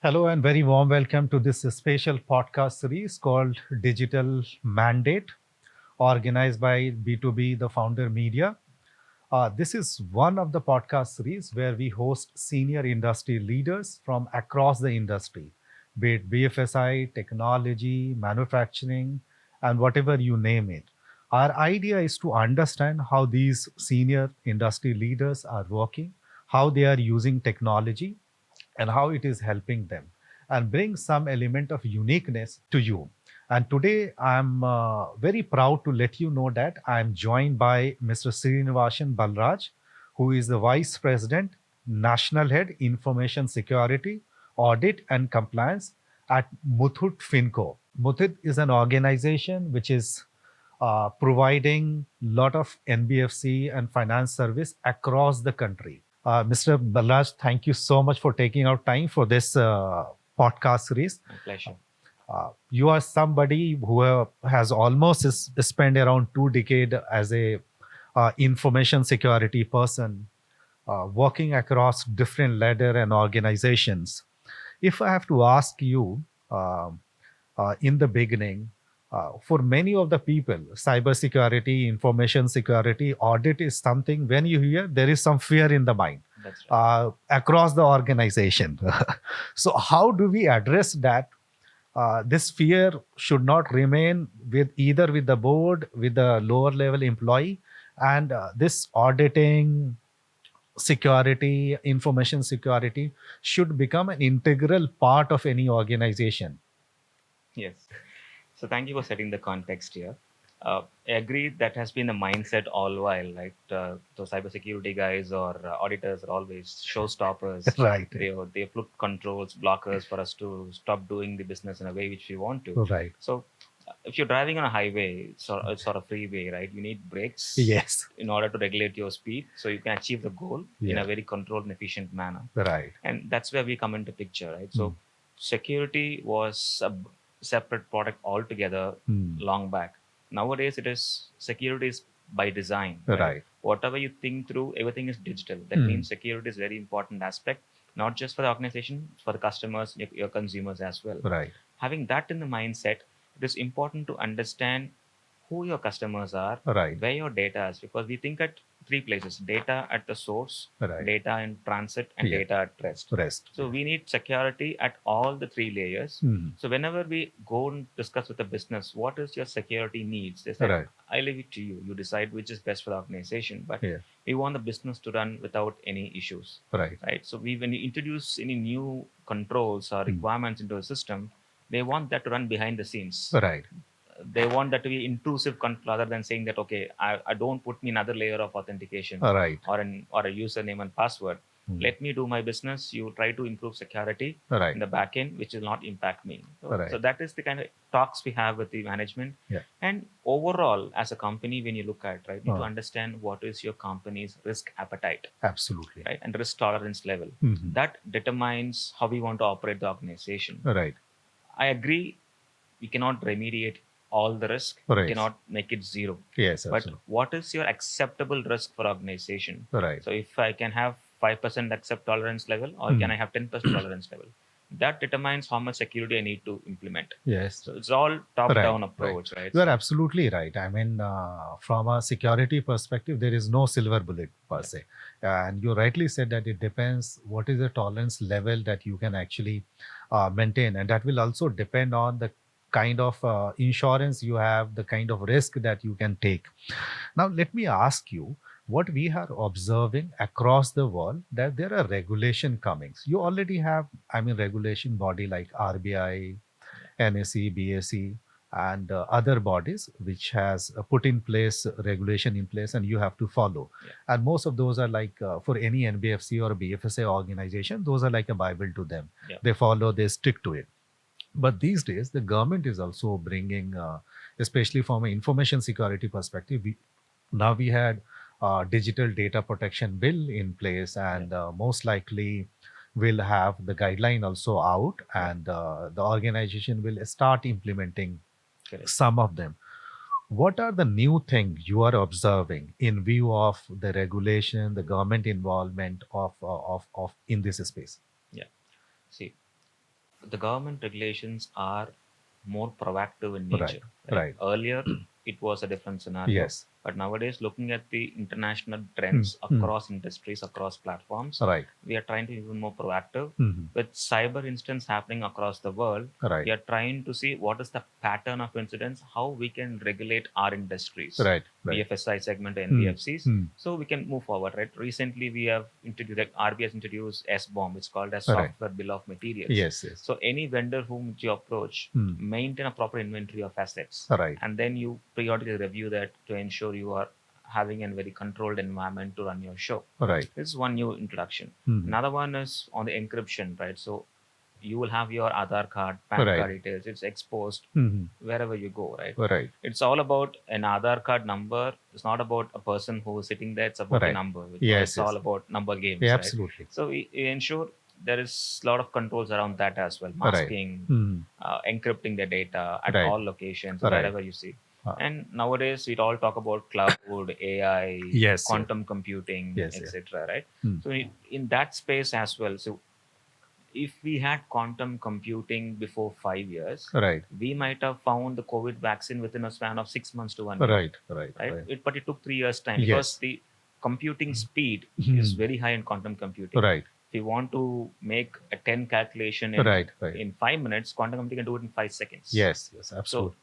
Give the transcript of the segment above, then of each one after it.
Hello and very warm welcome to this special podcast series called Digital Mandate, organized by B2B, the Founder Media. This is one of the podcast series where we host senior industry leaders from across the industry, be it BFSI, technology, manufacturing, and whatever you name it. Our idea is to understand how these senior industry leaders are working, how they are using technology, and how it is helping them, and bring some element of uniqueness to you. And today I'm very proud to let you know that I'm joined by Mr. Srinivasan Balraj, who is the Vice President, National Head, Information Security, Audit and Compliance at Muthoot Fincorp. Muthoot is an organization which is providing lot of NBFC and finance service across the country. Mr. Balraj, thank you so much for taking out time for this podcast series. My pleasure. You are somebody who has almost spent around 2 decades as a information security person, working across different ladder and organizations. If I have to ask you in the beginning, for many of the people, cybersecurity, information security, audit is something when you hear, there is some fear in the mind. That's right. Across the organization. So, how do we address that? This fear should not remain with either with the board, with the lower level employee, and this auditing, security, information security should become an integral part of any organization. Yes. So thank you for setting the context here. I agree that has been the mindset all while, right? The cybersecurity guys or auditors are always showstoppers. Right. They put controls, blockers for us to stop doing the business in a way which we want to. Right. So if you're driving on a highway, it's or a freeway, right? You need brakes Yes. in order to regulate your speed so you can achieve the goal in Yeah. a very controlled and efficient manner. Right. And that's where we come into picture, right? So security was a separate product altogether long back. Nowadays, it is security is by design. Right. Whatever you think through, everything is digital. That means security is very important aspect, not just for the organization, for the customers, your consumers as well. Right. Having that in the mindset, it is important to understand who your customers are, Right. where your data is, because we think at three places: data at the source, Right. data in transit, and Yeah. data at rest. Rest. So we need security at all the three layers. So whenever we go and discuss with the business, what is your security needs? They say, Right. I leave it to you. You decide which is best for the organization. But Yeah. we want the business to run without any issues. Right. Right. So when you introduce any new controls or requirements into a system, they want that to run behind the scenes. Right. They want that to be intrusive rather than saying that, okay, I don't put me another layer of authentication Right. or a username and password. Let me do my business. You try to improve security Right. in the back end, which will not impact me. Right. So that is the kind of talks we have with the management. Yeah. And overall, as a company, when you look at, right, you need to understand what is your company's risk appetite, Absolutely. right, and risk tolerance level. That determines how we want to operate the organization. Right. I agree, we cannot remediate all the risk. Right. We cannot make it zero. Yes. But Absolutely. what is your acceptable risk for organization? Right. So if I can have 5% accept tolerance level, or can I have 10% tolerance level? That determines how much security I need to implement. Yes. So it's all top-down approach, right? You are absolutely right. I mean, from a security perspective, there is no silver bullet per se. And you rightly said that it depends what is the tolerance level that you can actually maintain. And that will also depend on the kind of insurance you have, the kind of risk that you can take. Now, let me ask you, what we are observing across the world, that there are regulation comings. You already have, I mean, regulation body like RBI, NSE, BSE, and other bodies which has put in place regulation in place, and you have to follow. And most of those are like for any NBFC or BFSA organization, those are like a Bible to them. They follow, they stick to it. But these days, the government is also bringing, especially from an information security perspective, now we had digital data protection bill in place, and most likely will have the guideline also out, and the organization will start implementing some of them. What are the new things you are observing in view of the regulation, the government involvement of in this space? Yeah. See, the government regulations are more proactive in Right. nature. Right. Earlier, it was a different scenario, Yes. but nowadays, looking at the international Hmm. trends Hmm. across industries, across platforms, Right. we are trying to be even more proactive. Hmm. With cyber incidents happening across the world, Right. we are trying to see what is the pattern of incidents, how we can regulate our industries, Right. Right. BFSI segment and Hmm. NBFCs, Hmm. so we can move forward. Right. Recently, we have introduced, like RBI has introduced SBOM, it's called as Right. Software Bill of Materials. Yes. Yes. So any vendor whom you approach, Hmm. maintain a proper inventory of assets, Right. and then you periodically review that to ensure you are having a very controlled environment to run your show. Right. This is one new introduction. Hmm. Another one is on the encryption, right? So you will have your Aadhaar card, PAN Right. card details. It's exposed Hmm. wherever you go, right? Right. It's all about an Aadhaar card number. It's not about a person who is sitting there. It's about a Right. number. Yes. It's all Yes. about number games, Yeah, right? absolutely. So we ensure there is a lot of controls around that as well. Right. Masking, Hmm. encrypting the data at Right. all locations, Right. wherever you see. Uh, And nowadays, we all talk about cloud, AI, yes. Yes. quantum computing, Yes. Yes. etc. Right? Hmm. So in that space as well. So if we had quantum computing before 5 years, Right. we might have found the COVID vaccine within a span of 6 months to 1 year, Right. Right. right? Right. But it took 3 years time because Yes. the computing speed is Hmm. very high in quantum computing. Right. If you want to make a 10 calculation Right. Right. in 5 minutes, quantum computing can do it in 5 seconds. Yes. Yes. So Absolutely.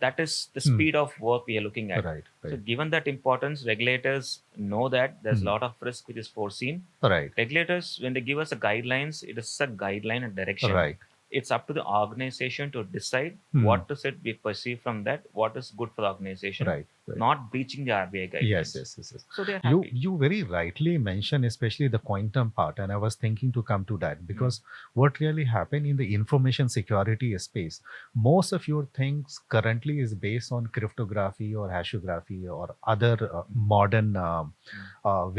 that is the Hmm. speed of work we are looking at. Right. So Right. given that importance, regulators know that there's a Hmm. lot of risk which is foreseen. Right. Regulators, when they give us a guidelines, it is a guideline and direction. Right. It's up to the organization to decide Hmm. what is it we perceive from that, what is good for the organization, Right. Right. not breaching the RBI guidelines. Yes, yes, yes, yes. So they're You happy. you very rightly mentioned, especially the quantum part, and I was thinking to come to that because what really happened in the information security space, most of your things currently is based on cryptography or hashography or other modern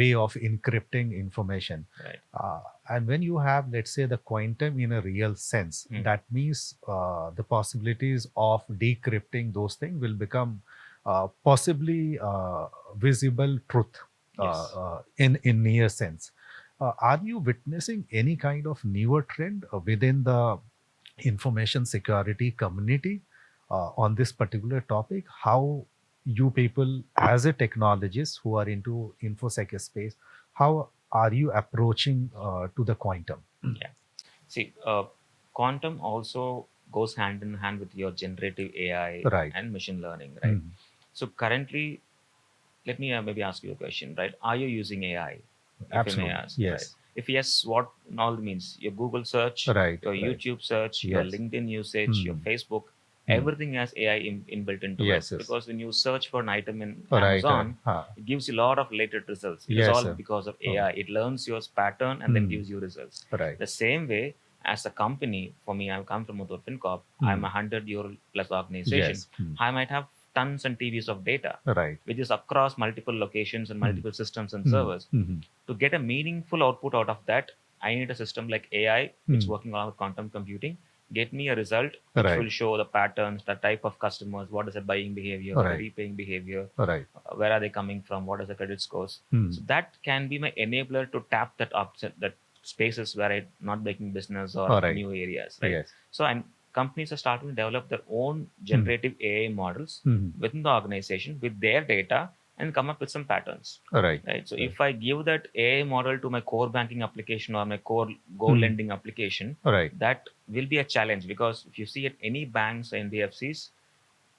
way of encrypting information. Right. And when you have, let's say, the quantum in a real sense, that means the possibilities of decrypting those things will become possibly visible truth Yes. in near sense. Are you witnessing any kind of newer trend within the information security community on this particular topic? How you people, as a technologist who are into infosec space, how are you approaching to the quantum? Yeah. See, quantum also goes hand in hand with your generative AI Right. and machine learning, right? Mhm. So currently, let me maybe ask you a question, right? Are you using AI? If you may Absolutely. ask, right? Yes. If yes, what all means? Your Google search, Right. your Right. YouTube search, your Yes. LinkedIn usage, your Hmm. Facebook, Hmm. everything has AI inbuilt into it. Yes. Yes. Because when you search for an item in Right. Right. Amazon, Huh. it gives you a lot of related results. It is Yes, all sir. because of Oh. AI. It learns your pattern and then Hmm. gives you results. Right. The same way, as a company, for me, I come from Muthoot Fincorp. Hmm. I'm a 100-year plus organization. Yes. Hmm. I might have tons and TVs of data, Right. which is across multiple locations and multiple systems and servers. Mhm. To get a meaningful output out of that, I need a system like AI, which is working along with quantum computing, get me a result which Right. will show the patterns, the type of customers, what is the buying behavior, what is Right. the repaying behavior, Right. where are they coming from, what is the credit scores. Hmm. So that can be my enabler to tap that spaces where I'm not making business or All right. new areas, right? Yes. So companies are starting to develop their own generative AI models Mhm. within the organization with their data and come up with some patterns. Right. Right. So Right. if I give that AI model to my core banking application or my core Go lending application, Right. that will be a challenge because if you see at any banks or NBFCs,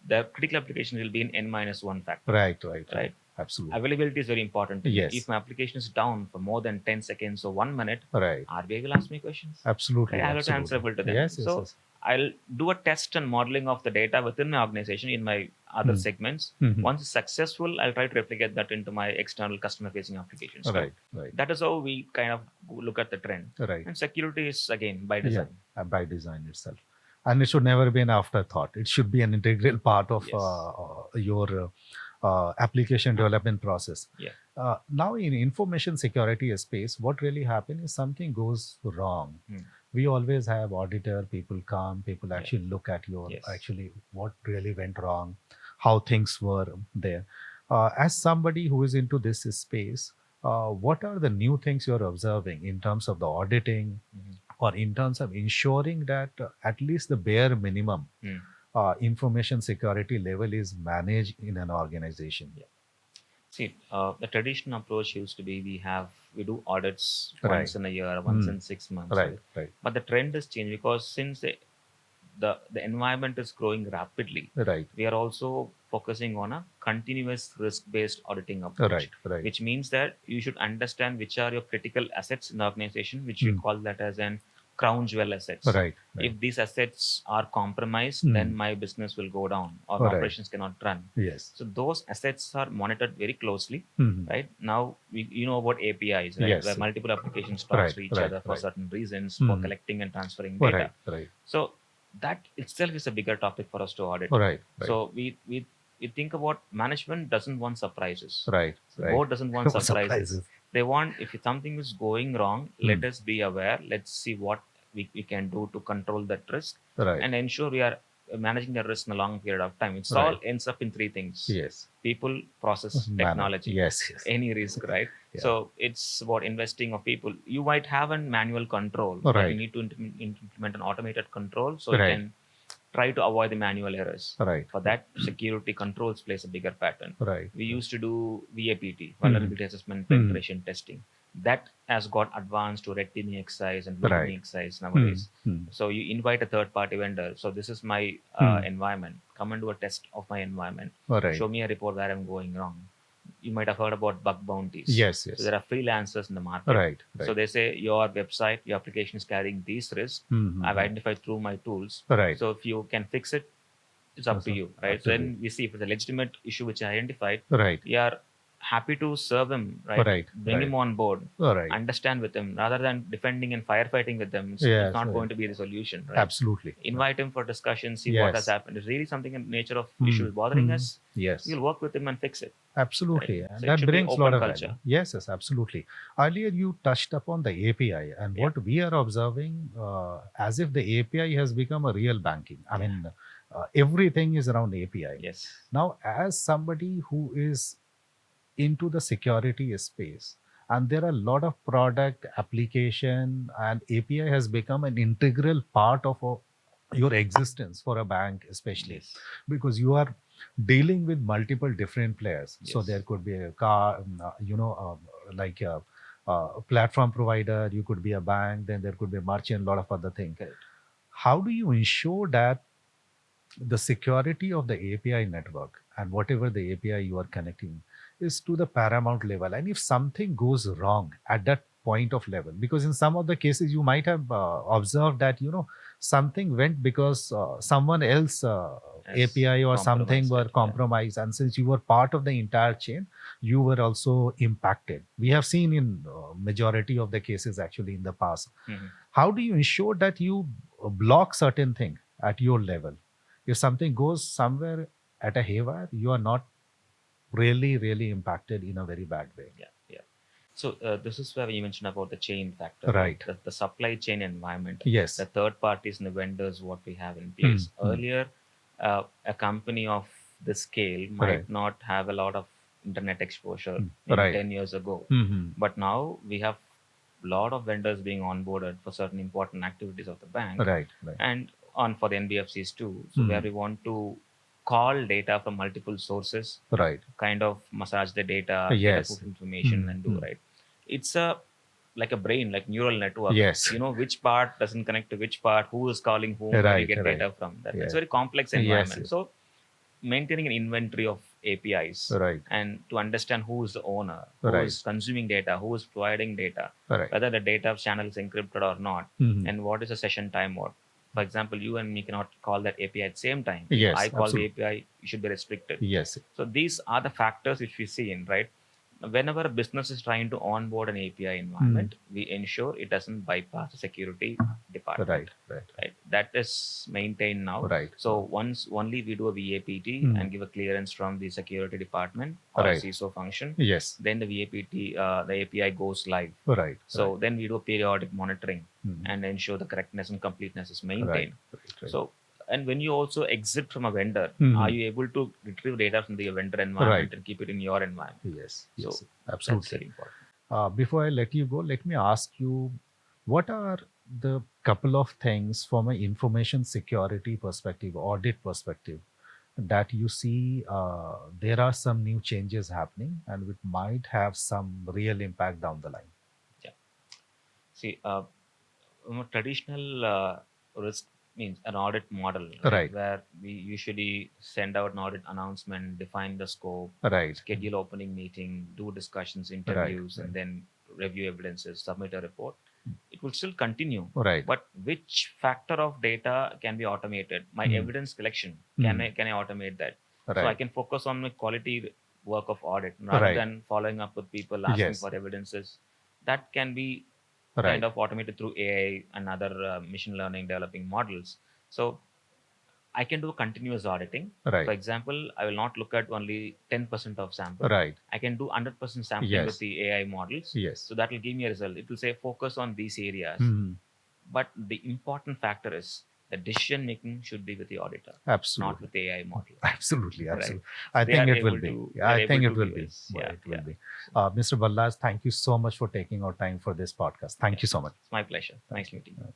the critical application will be in n-1 factor. Right. Right. Right. Right. Absolutely. Availability is very important to me. Yes. If my application is down for more than 10 seconds or 1 minute, Right. RBI will ask me questions. Absolutely. Right? I have to Absolutely. answerable to them. Yes. Yes. So Yes. I'll do a test and modeling of the data within my organization in my other segments. Mhm. Once it's successful, I'll try to replicate that into my external customer facing applications. too. Right. Right. That is how we kind of look at the trend. Right. And security is again by Yeah. design. By design itself, and it should never be an afterthought. It should be an integral part of Yes. your application development process. Yeah. Now, in information security space, what really happens is something goes wrong. We always have auditor, people come, people actually look at your Yes. actually what really went wrong, how things were there. As somebody who is into this space, what are the new things you're observing in terms of the auditing or in terms of ensuring that at least the bare minimum information security level is managed in an organization? Yeah. See, the traditional approach used to be we do audits Right. once in a year, once in 6 months, Right, right, But the trend has changed because since the environment is growing rapidly, right, we are also focusing on a continuous risk-based auditing approach, right, right. which means that you should understand which are your critical assets in the organization, which we call that as an crown jewel assets. Right, right. If these assets are compromised, then my business will go down or Right. operations cannot run. Yes. So those assets are monitored very closely, Mhm. right? Now you know about APIs, right? Yes. Where multiple applications talks Right, to each right, other for right. certain reasons, for collecting and transferring data. Right, right, So that itself is a bigger topic for us to audit. right, right. So we think about management doesn't want surprises. Right, The right. board doesn't want surprises. Surprises. They want, if something is going wrong, let us be aware. Let's see what we can do to control that risk Right. and ensure we are managing the risk in a long period of time. It's all ends up in three things: Yes. people, process, Manner. technology. Yes, yes. Any risk, right? Yeah. So it's about investing of people. You might have a manual control, but Right. you need to implement an automated control so Right. you can try to avoid the manual errors. Right. For that, security controls plays a bigger pattern. Right. We used to do VAPT, vulnerability assessment, penetration testing. That has got advanced to red teaming exercise and blue teaming exercise nowadays. So you invite a third party vendor. So this is my environment. Come and do a test of my environment. Right. Show me a report where I'm going wrong. You might have heard about bug bounties. Yes, yes. So there are freelancers in the market. Right, right. So they say your website, your application is carrying these risks. I've identified through my tools. Right. So if you can fix it, it's up to you, right? So then we see if it's a legitimate issue which I identified. Right. We are happy to serve him, right? Right, Bring right. him on board, Right. understand with him, rather than defending and firefighting with them. It's, Yes, it's not right. going to be the solution, right? Absolutely. Invite him for discussion, see what Yes. has happened. Is really something in nature of issue is bothering us? Yes. We'll work with him and fix it. Absolutely. Right. And So it that should be brings a open lot of culture. value. Yes, yes, absolutely. Earlier you touched upon the API and what we are observing as if the API has become a real banking. I mean, everything is around API. Yes. Now, as somebody who is into the security space, and there are a lot of product application and API has become an integral part of your existence for a bank, especially Yes. because you are dealing with multiple different players. So Yes. there could be a car, like a platform provider, you could be a bank, then there could be a merchant, a lot of other things. Correct. How do you ensure that the security of the API network and whatever the API you are connecting is to the paramount level? And if something goes wrong at that point of level, because in some of the cases you might have observed that something went because someone else Yes, API or something were compromised it, compromised, and since you were part of the entire chain, you were also impacted. We have seen in majority of the cases actually in the past. Mhm. How do you ensure that you block certain thing at your level? If something goes somewhere at a haywire, you are not really impacted in a very bad way. Yeah. So this is where you mentioned about the chain factor, Right. The supply chain environment. Yes. The third parties and the vendors, what we have in place. Earlier, a company of this scale might Right. not have a lot of internet exposure Right. 10 years ago. Mhm. But now we have a lot of vendors being onboarded for certain important activities of the bank. Right. And on for the NBFCs too. So where we want to call data from multiple sources, Right. kind of massage the data, get Yes. a good information and do right. It's like a brain, like neural network. Yes. You know which part doesn't connect to which part, who is calling whom, where you Right, get right. data from. That's Yeah. a very complex environment. yes. So maintaining an inventory of APIs Right. and to understand who is the owner, who Right. is consuming data, who is providing data, Right. whether the data channel is encrypted or not, Mhm. and what is the session time mode. For example, you and me cannot call that API at the same time. Yes, I call absolutely. the API, you should be restricted. Yes. So these are the factors which we see in, right? Whenever a business is trying to onboard an API environment, we ensure it doesn't bypass the security department. Right. That is maintained now. Right. So once only we do a VAPT and give a clearance from the security department or Right. CISO function, Yes. then the VAPT, the API goes live. Right. So then we do periodic monitoring Mhm. and ensure the correctness and completeness is maintained. Right. So, and when you also exit from a vendor, Mhm. are you able to retrieve data from the vendor environment and keep it in your environment? Yes. So Yes. that's Absolutely. very important. Before I let you go, let me ask you, what are the couple of things from an information security perspective, audit perspective, that you see there are some new changes happening and it might have some real impact down the line? Yeah. See, traditional risk means an audit model, right? Right. Where we usually send out an audit announcement, define the scope, Right. schedule opening meeting, do discussions, Right. interviews, Right. and then review evidences, submit a report. It will still continue. Right. But which factor of data can be automated? My Hmm. evidence collection, Hmm. can I automate that? So I Right. can focus on my quality work of audit rather Right. than following up with people asking Yes. for evidences. That can be kind Right. of automated through AI and other machine learning developing models. So I can do continuous auditing. Right. For example, I will not look at only 10% of sample. Right. I can do 100% sampling with Yes. the AI models. Yes. So that will give me a result. It will say focus on these areas. Hmm. But the important factor is the decision making should be with the auditor, not Absolutely. with the AI model. Absolutely. Right. Absolutely. So I they think are it will able be. to. Yeah, They are I think able it to will give be. us. Well, Yeah, it will yeah. be. Mr. Balraj, thank you so much for taking our time for this podcast. Thank you so much. It's my pleasure. Nice meeting you.